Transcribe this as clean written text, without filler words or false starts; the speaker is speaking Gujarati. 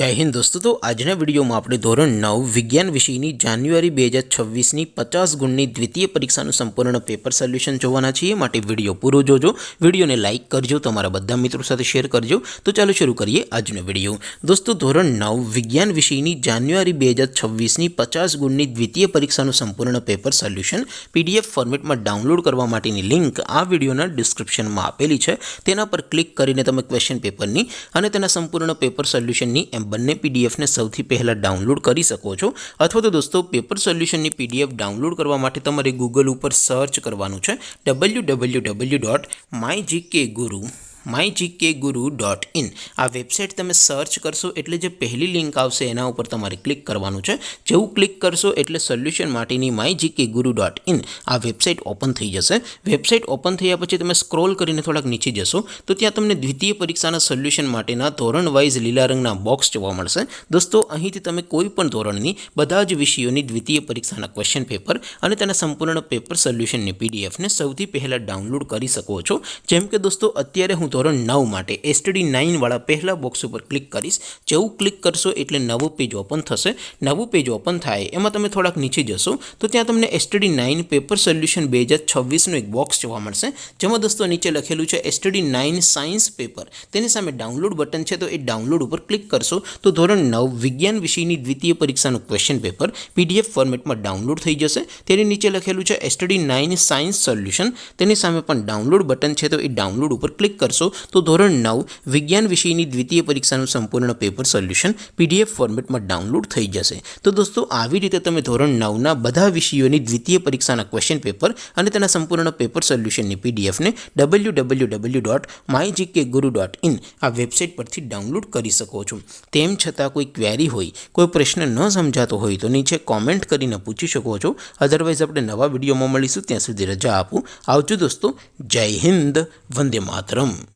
जय हिंद दोस्तों। तो आजना विडियो में આપણે ધોરણ 9 વિજ્ઞાન વિષયની જાન્યુઆરી 2026ની 50 ગુણની દ્વિતીય પરીક્ષાનું સંપૂર્ણ પેપર સોલ્યુશન જોવાના છીએ। માટે વિડિયો પૂરો જોજો, વિડિયોને લાઈક કરજો, તમારા બધા મિત્રો સાથે શેર કરજો। તો ચાલો શરૂ કરીએ આજનો વિડિયો। દોસ્તો ધોરણ 9 વિજ્ઞાન વિષયની જાન્યુઆરી 2026ની 50 ગુણની દ્વિતીય પરીક્ષાનું સંપૂર્ણ પેપર સોલ્યુશન પીડીએફ ફોર્મેટમાં ડાઉનલોડ કરવા માટેની લિંક આ વિડિયોના ડિસ્ક્રિપ્શનમાં આપેલી છે। તેના પર ક્લિક કરીને તમે ક્વેશ્ચન પેપરની અને તેના સંપૂર્ણ પેપર સોલ્યુશનની બંને પીડીએફ ને સૌથી પહેલા ડાઉનલોડ કરી શકો છો। અથવા તો દોસ્તો પેપર સોલ્યુશનની પીડીએફ ડાઉનલોડ કરવા માટે તમારે ગૂગલ ઉપર સર્ચ કરવાનું છે www.mygkguru.in। આ વેબસાઇટ તમે સર્ચ કરશો એટલે જે પહેલી લિંક આવશે એના ઉપર તમારે ક્લિક કરવાનું છે। જેવું ક્લિક કરશો એટલે સોલ્યુશન માટેની mygkguru.in આ વેબસાઇટ ઓપન થઈ જશે। વેબસાઇટ ઓપન થયા પછી તમે સ્ક્રોલ કરીને થોડાક નીચે જશો તો ત્યાં તમને દ્વિતીય પરીક્ષાના સોલ્યુશન માટેના ધોરણ વાઇઝ લીલા રંગના બોક્સ જોવા મળશે। દોસ્તો અહીંથી તમે કોઈ પણ ધોરણની બધા જ વિષયોની દ્વિતીય પરીક્ષાના ક્વેશ્ચન પેપર અને તેના સંપૂર્ણ પેપર સોલ્યુશનની પીડીએફને સૌથી પહેલાં ડાઉનલોડ કરી શકો છો। જેમ કે દોસ્તો અત્યારે હું ધોરણ 9 માટે STD 9 વાળા પહેલા બોક્સ ઉપર ક્લિક કરીશ। જેવું ક્લિક કરશો એટલે નવું પેજ ઓપન થશે। નવું પેજ ઓપન થાય એમાં તમે થોડાક નીચે જશો તો ત્યાં તમને STD 9 પેપર સોલ્યુશન 2026નું એક બોક્સ જોવા મળશે। જેમાં દોસ્તો નીચે લખેલું છે STD 9 સાયન્સ પેપર, તેની સામે ડાઉનલોડ બટન છે, તો એ ડાઉનલોડ ઉપર ક્લિક કરશો તો ધોરણ 9 વિજ્ઞાન વિષયની દ્વિતીય પરીક્ષાનું ક્વેશ્ચન પેપર PDF ફોર્મેટમાં ડાઉનલોડ થઈ જશે। તેની નીચે લખેલું છે STD 9 સાયન્સ સોલ્યુશન, તેની સામે પણ ડાઉનલોડ બટન છે, તો એ ડાઉનલોડ ઉપર ક્લિક કરશો તો ધોરણ 9 વિજ્ઞાન વિષયની દ્વિતીય પરીક્ષાનું સંપૂર્ણ પેપર સોલ્યુશન PDF ફોર્મેટમાં ડાઉનલોડ થઈ જશે। તો દોસ્તો આવી રીતે તમે ધોરણ 9ના બધા વિષયોની દ્વિતીય પરીક્ષાના ક્વેશ્ચન પેપર અને તેના સંપૂર્ણ પેપર સોલ્યુશનની પીડીએફને www.mygkguru.in આ વેબસાઇટ પરથી ડાઉનલોડ કરી શકો છો। તેમ છતાં કોઈ ક્વેરી હોય, કોઈ પ્રશ્ન ન સમજાતો હોય તો નીચે કોમેન્ટ કરીને પૂછી શકો છો। અધરવાઇઝ આપણે નવા વિડીયોમાં મળીશું, ત્યાં સુધી રજા આપો। આવજો દોસ્તો, જય હિન્દ, વંદે માતરમ।